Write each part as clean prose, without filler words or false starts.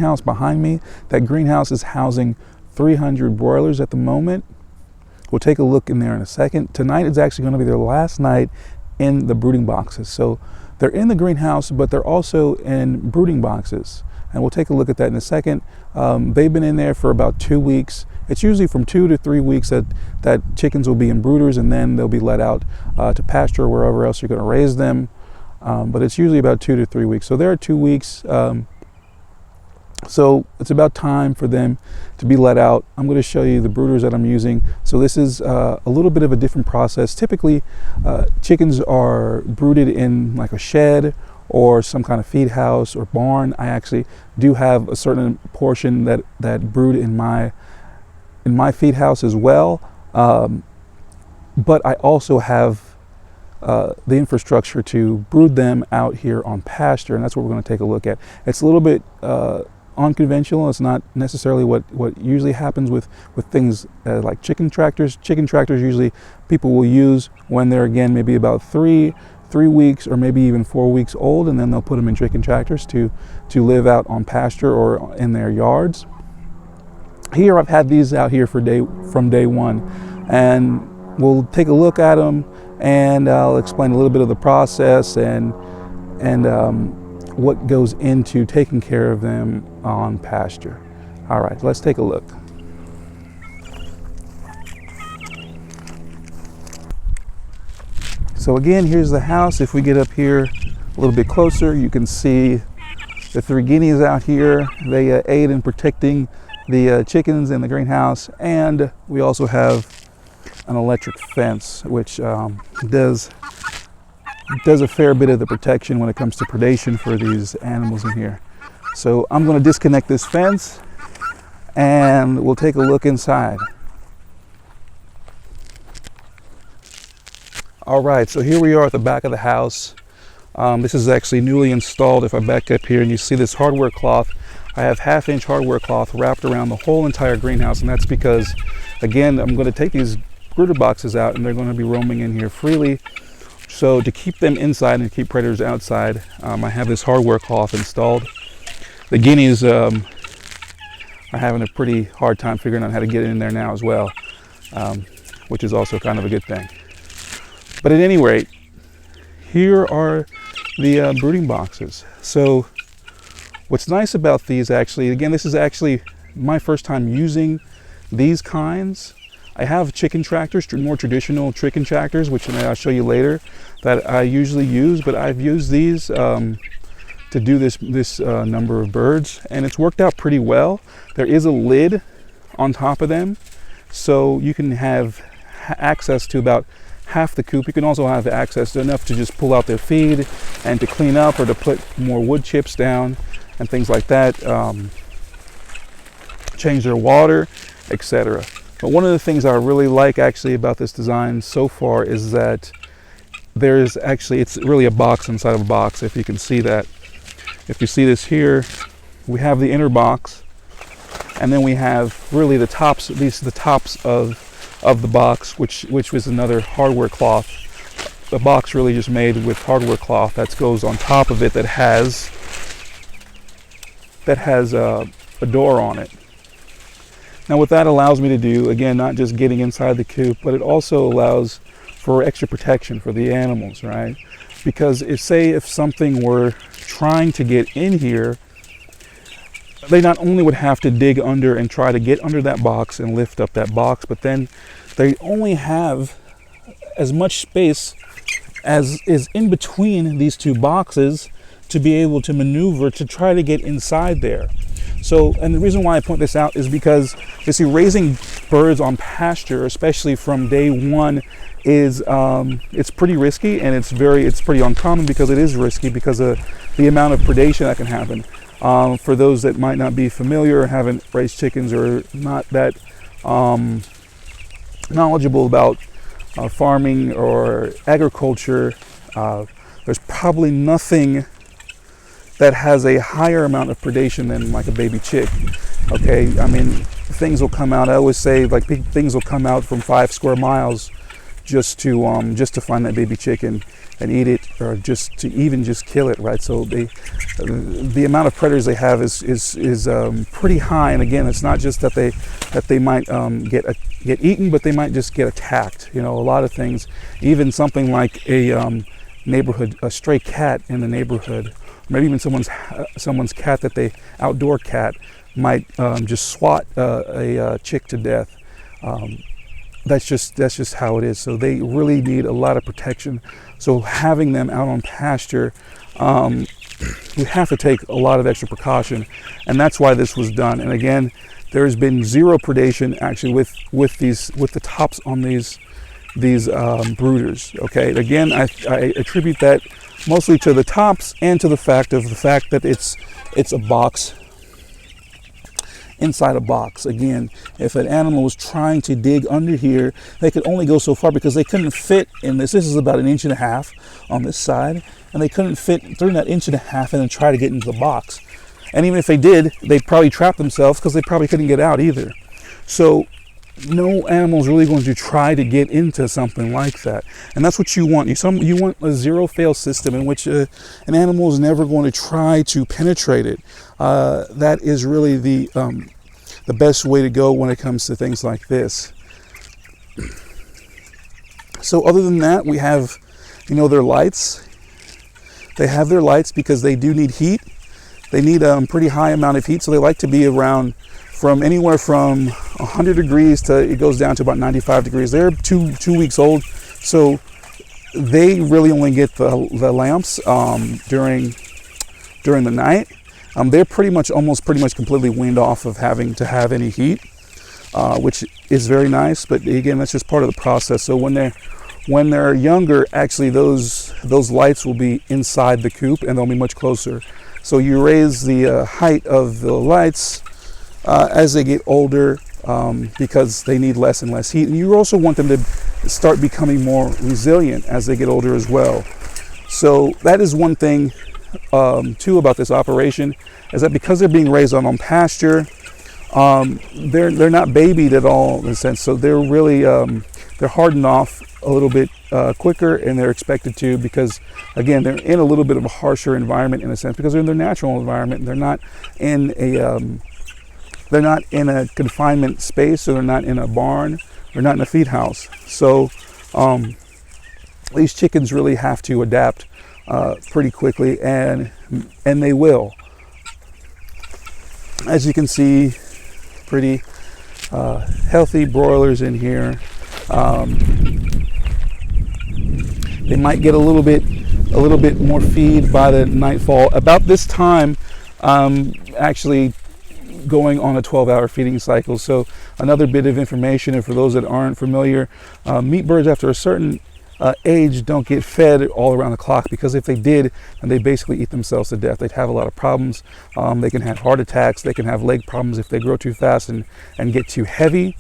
House behind me, that greenhouse is housing 300 broilers at the moment. We'll take a look in there in a second. Tonight is actually going to be their last night in the brooding boxes. So they're in the greenhouse, but they're also in brooding boxes. And we'll take a look at that in a second. They've been in there for about 2 weeks. It's usually from 2 to 3 weeks that chickens will be in brooders, and then they'll be let out to pasture or wherever else you're going to raise them. But it's usually about 2 to 3 weeks. So they're at 2 weeks. So it's about time for them to be let out. I'm going to show you the brooders that I'm using. So this is a little bit of a different process. Typically, chickens are brooded in like a shed or some kind of feed house or barn. I actually do have a certain portion that brood in my feed house as well. But I also have the infrastructure to brood them out here on pasture, and that's what we're going to take a look at. It's a little bit unconventional. It's not necessarily what usually happens with things like chicken tractors. Chicken tractors usually people will use when they're, again, maybe about three weeks or maybe even 4 weeks old, and then they'll put them in chicken tractors to live out on pasture or in their yards. Here I've had these out here from day one, and we'll take a look at them, and I'll explain a little bit of the process and what goes into taking care of them on pasture. All right, let's take a look. So again, here's the house. If we get up here a little bit closer, you can see the 3 guineas out here. They aid in protecting the chickens in the greenhouse, and we also have an electric fence, which does a fair bit of the protection when it comes to predation for these animals in here. So I'm going to disconnect this fence and we'll take a look inside. All right, so here we are at the back of the house. This is actually newly installed. If I back up here and you see this hardware cloth, I have 1/2-inch hardware cloth wrapped around the whole entire greenhouse, and that's because, again, I'm going to take these brooder boxes out and they're going to be roaming in here freely. So to keep them inside and keep predators outside, I have this hardware cloth installed. The guineas are having a pretty hard time figuring out how to get in there now as well, which is also kind of a good thing. But at any rate, here are the brooding boxes. So what's nice about these, actually, again, this is actually my first time using these kinds. I have chicken tractors, more traditional chicken tractors, which I'll show you later, that I usually use, but I've used these to do this number of birds, and it's worked out pretty well. There is a lid on top of them, so you can have access to about half the coop. You can also have access to enough to just pull out their feed and to clean up or to put more wood chips down and things like that, change their water, etc. But one of the things I really like actually about this design so far is that there's actually, it's really a box inside of a box, if you can see that. If you see this here, we have the inner box, and then we have really the tops, these are the tops of the box, which was another hardware cloth. The box really just made with hardware cloth that goes on top of it that has a door on it. Now what that allows me to do, again, not just getting inside the coop, but it also allows for extra protection for the animals, right? Because if something were trying to get in here, they not only would have to dig under and try to get under that box and lift up that box, but then they only have as much space as is in between these two boxes to be able to maneuver to try to get inside there. So, and the reason why I point this out is because you see, raising birds on pasture, especially from day one, is it's pretty risky, and it's pretty uncommon because it is risky because of the amount of predation that can happen. For those that might not be familiar, haven't raised chickens, or not that knowledgeable about farming or agriculture, there's probably nothing that has a higher amount of predation than like a baby chick. Okay, I mean, things will come out, I always say, like, things will come out from 5 square miles just to find that baby chicken and eat it, or just to even just kill it, right? So the amount of predators they have is pretty high. And again, it's not just that they might get eaten, but they might just get attacked. You know, a lot of things, even something like a stray cat in the neighborhood, maybe even someone's cat outdoor cat might just swat a chick to death. That's just how it is. So they really need a lot of protection. So having them out on pasture, you have to take a lot of extra precaution, and that's why this was done. And again, there has been zero predation actually with the tops on these brooders. Okay, again, I attribute that mostly to the tops and to the fact that it's a box inside a box. Again, if an animal was trying to dig under here, they could only go so far because they couldn't fit in this. This is about 1.5 inches on this side, and they couldn't fit through that 1.5 inches and then try to get into the box. And even if they did, they'd probably trap themselves because they probably couldn't get out either. So no animal is really going to try to get into something like that, and that's what you want. You want a zero-fail system in which an animal is never going to try to penetrate it. That is really the best way to go when it comes to things like this. So other than that, we have, their lights. They have their lights because they do need heat. They need a pretty high amount of heat, so they like to be around from anywhere from 100 degrees to it goes down to about 95 degrees. They're two weeks old, so they really only get the lamps during the night. They're pretty much completely weaned off of having to have any heat, which is very nice. But again, that's just part of the process. So when they're younger, actually those lights will be inside the coop and they'll be much closer. So you raise the height of the lights as they get older, because they need less and less heat. And you also want them to start becoming more resilient as they get older as well. So that is one thing too about this operation, is that because they're being raised on pasture, they're not babied at all in a sense. So they're really they're hardened off a little bit quicker, and they're expected to, because again, they're in a little bit of a harsher environment in a sense, because they're in their natural environment. They're not in a confinement space, or they're not in a barn, they're not in a feed house. So these chickens really have to adapt pretty quickly, and they will. As you can see, pretty healthy broilers in here. They might get a little bit more feed by the nightfall. About this time, actually going on a 12-hour feeding cycle. So another bit of information, and for those that aren't familiar, meat birds after a certain age don't get fed all around the clock, because if they did, then they basically eat themselves to death. They'd have a lot of problems. They can have heart attacks. They can have leg problems if they grow too fast and get too heavy.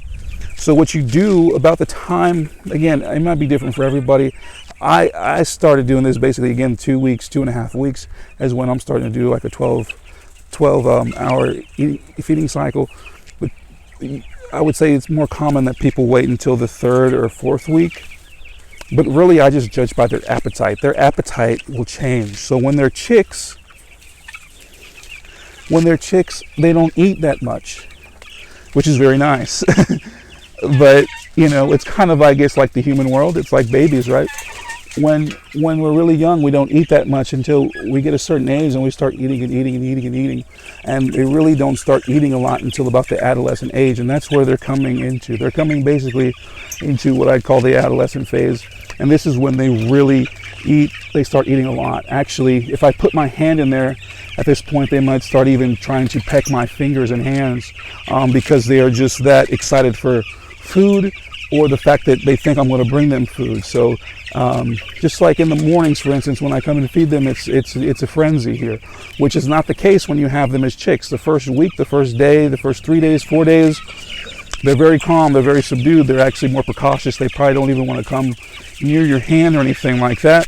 So what you do about the time, again, it might be different for everybody. I started doing this basically, again, 2.5 weeks is when I'm starting to do like a 12-hour feeding cycle. But I would say it's more common that people wait until the 3rd or 4th week. But really, I just judge by their appetite. Their appetite will change. So when they're chicks, they don't eat that much, which is very nice. But it's kind of, I guess, like the human world. It's like babies, right? When we're really young, we don't eat that much until we get a certain age, and we start eating and eating and eating and eating. And they really don't start eating a lot until about the adolescent age, and that's where they're coming into. They're coming basically into what I call the adolescent phase, and this is when they really eat. They start eating a lot. Actually, if I put my hand in there at this point, they might start even trying to peck my fingers and hands, because they are just that excited for food, or the fact that they think I'm going to bring them food. So just like in the mornings, for instance, when I come and feed them, it's a frenzy here, which is not the case when you have them as chicks. The first week, the first day, the first 3 days, 4 days, they're very calm, they're very subdued, they're actually more precautious. They probably don't even want to come near your hand or anything like that.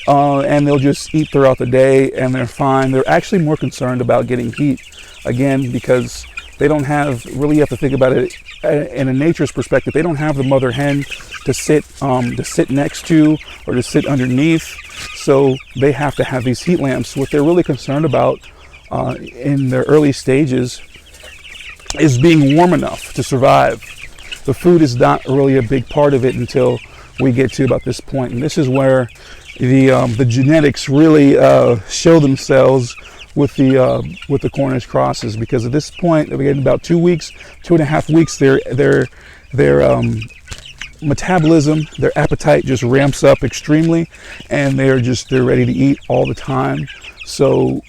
And they'll just eat throughout the day, and they're fine. They're actually more concerned about getting heat, again, because they don't have, really, you have to think about it, in a nature's perspective, they don't have the mother hen to sit next to or to sit underneath. So they have to have these heat lamps. What they're really concerned about in their early stages is being warm enough to survive. The food is not really a big part of it until we get to about this point, and this is where the genetics really show themselves with the Cornish crosses, because at this point, we get about 2 weeks, 2.5 weeks, their metabolism, their appetite just ramps up extremely, and they're ready to eat all the time. So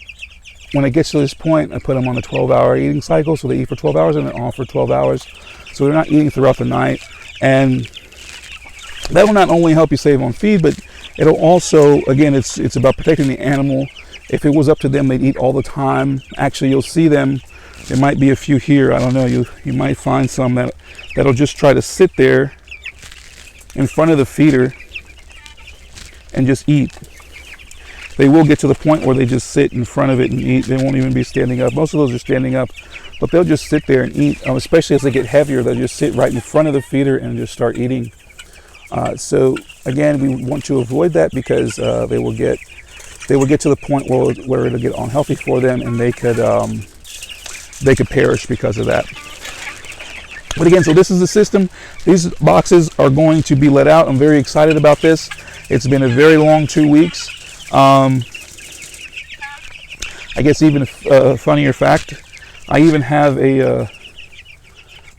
when it gets to this point, I put them on a 12-hour eating cycle, so they eat for 12 hours and they're off for 12 hours. So they're not eating throughout the night, and that will not only help you save on feed, but it'll also, again, it's about protecting the animal. If it was up to them, they'd eat all the time. Actually, you'll see them. There might be a few here. I don't know. You might find some that'll just try to sit there in front of the feeder and just eat. They will get to the point where they just sit in front of it and eat. They won't even be standing up. Most of those are standing up, but they'll just sit there and eat. Especially as they get heavier, they'll just sit right in front of the feeder and just start eating. So again, we want to avoid that, because they will get to the point where it'll get unhealthy for them, and they could perish because of that. But again, so this is the system. These boxes are going to be let out. I'm very excited about this. It's been a very long 2 weeks. I guess even a funnier fact, I even have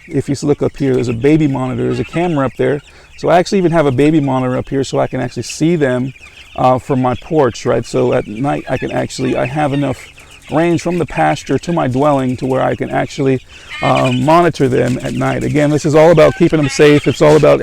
if you look up here, there's a baby monitor. There's a camera up there. So I actually even have a baby monitor up here so I can actually see them from my porch, right? So at night I have enough range from the pasture to my dwelling to where I can actually monitor them at night. Again, this is all about keeping them safe. It's all about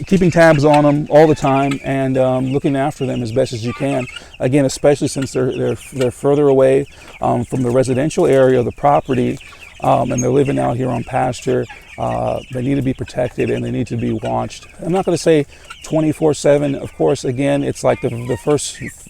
keeping tabs on them all the time, and looking after them as best as you can. Again, especially since they're further away from the residential area of the property, and they're living out here on pasture. They need to be protected and they need to be watched. I'm not going to say 24/7. Of course, again, it's like the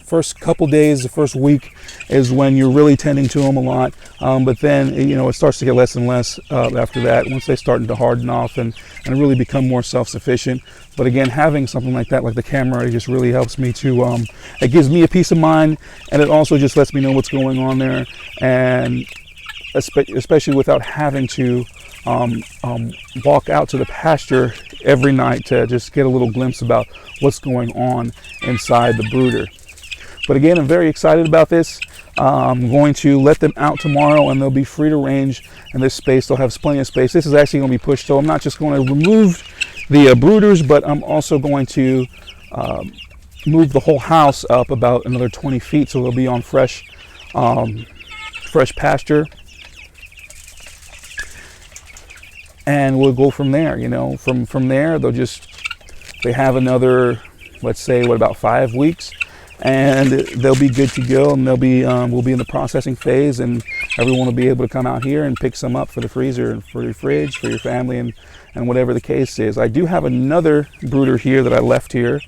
first couple days, the first week is when you're really tending to them a lot. But then, it starts to get less and less after that, once they start to harden off and really become more self-sufficient. But again, having something like that, like the camera, it just really helps me to, it gives me a peace of mind, and it also just lets me know what's going on there, and especially without having to walk out to the pasture every night to just get a little glimpse about what's going on inside the brooder. But again, I'm very excited about this. I'm going to let them out tomorrow, and they'll be free to range in this space. They'll have plenty of space. This is actually going to be pushed, so I'm not just going to remove the brooders, but I'm also going to move the whole house up about another 20 feet, so they'll be on fresh pasture. And we'll go from there. From there, they have another, let's say, about 5 weeks, and they'll be good to go, and we'll be in the processing phase, and everyone will be able to come out here and pick some up for the freezer and for your fridge, for your family, and whatever the case is. I do have another brooder here that I left here,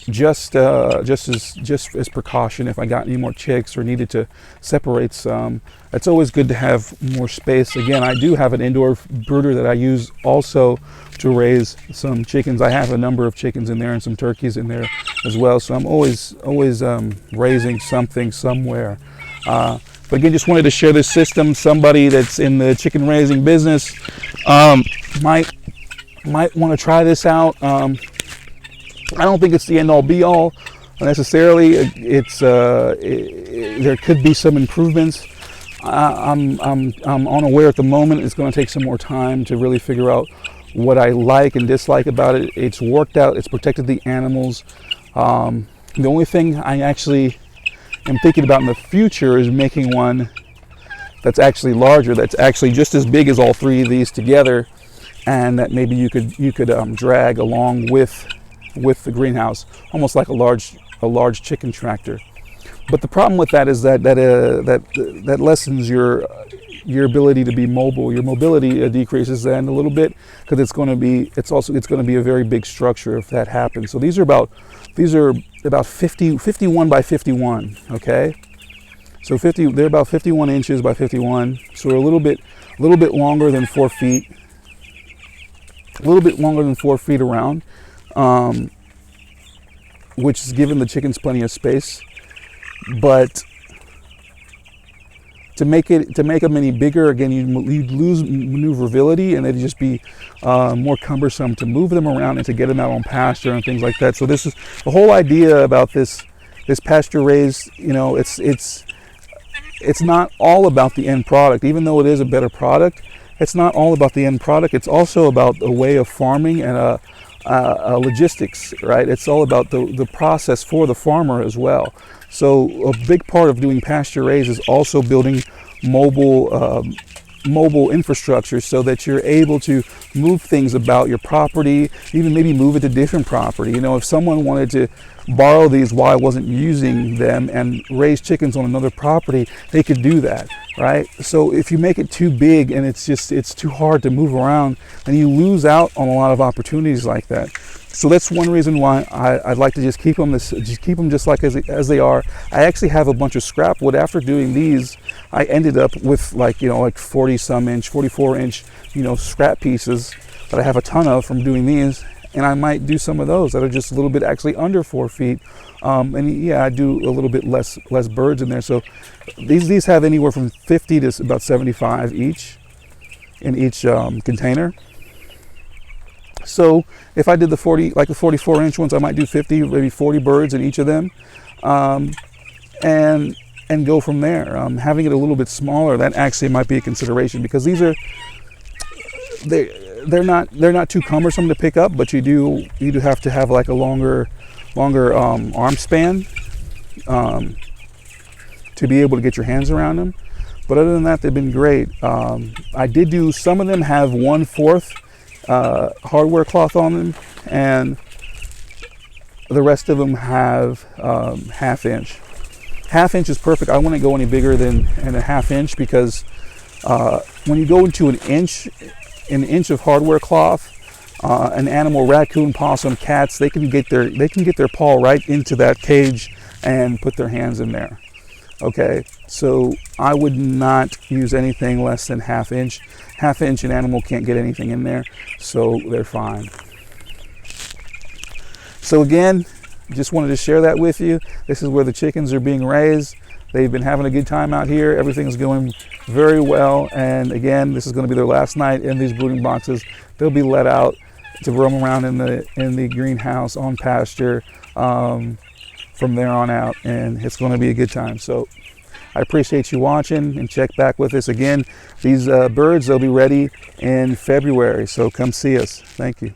just as precaution if I got any more chicks or needed to separate some. It's always good to have more space. Again, I do have an indoor brooder that I use also to raise some chickens. I have a number of chickens in there and some turkeys in there as well, so I'm always raising something somewhere. But again, just wanted to share this system. Somebody that's in the chicken raising business might want to try this out. I don't think it's the end-all be-all necessarily. There could be some improvements. I'm unaware at the moment. It's going to take some more time to really figure out what I like and dislike about it. It's worked out. It's protected the animals. The only thing I actually am thinking about in the future is making one that's actually larger, that's actually just as big as all three of these together, and that maybe you could drag along with the greenhouse, almost like a large chicken tractor. But the problem with that is that lessens your ability to be mobile. Your mobility decreases then a little bit, because it's going to be a very big structure if that happens. So these are about 51 by 51, okay? So they're about 51 inches by 51. So they're a little bit longer than 4 feet. A little bit longer than 4 feet around, which is giving the chickens plenty of space. But to make them any bigger, again, you'd lose maneuverability, and it'd just be more cumbersome to move them around and to get them out on pasture and things like that. So this is the whole idea about this pasture raised. You know, it's not all about the end product, even though it is a better product. It's not all about the end product. It's also about a way of farming and a logistics, right? It's all about the process for the farmer as well. So a big part of doing pasture raised is also building mobile infrastructure, so that you're able to move things about your property, even maybe move it to different property. You know, if someone wanted to borrow these while I wasn't using them and raise chickens on another property, they could do that, right? So if you make it too big and it's too hard to move around, then you lose out on a lot of opportunities like that. So that's one reason why I'd like to just keep them just like as they are. I actually have a bunch of scrap wood. After doing these, I ended up with like 44 inch, scrap pieces that I have a ton of from doing these. And I might do some of those that are just a little bit actually under 4 feet. And yeah, I do a little bit less birds in there. So these have anywhere from 50 to about 75 each in each container. So if I did the 44 inch ones, I might do 50, maybe 40 birds in each of them, and go from there. Having it a little bit smaller, that actually might be a consideration, because these are they're not too cumbersome to pick up, but you do have to have like a longer arm span to be able to get your hands around them. But other than that, they've been great. I did do, some of them have 1/4 hardware cloth on them, and the rest of them have 1/2 inch. 1/2 inch is perfect. I wouldn't go any bigger than a 1/2 inch, because when you go into an inch of hardware cloth, an animal, raccoon, possum, cats, they can get their paw right into that cage and put their hands in there. Okay, so I would not use anything less than 1/2 inch. 1/2 inch, an animal can't get anything in there, so they're fine. So again, just wanted to share that with you. This is where the chickens are being raised. They've been having a good time out here. Everything's going very well. And again, this is going to be their last night in these brooding boxes. They'll be let out to roam around in the greenhouse on pasture from there on out, and it's going to be a good time. So I appreciate you watching, and check back with us again. These birds, they'll be ready in February, so come see us. Thank you.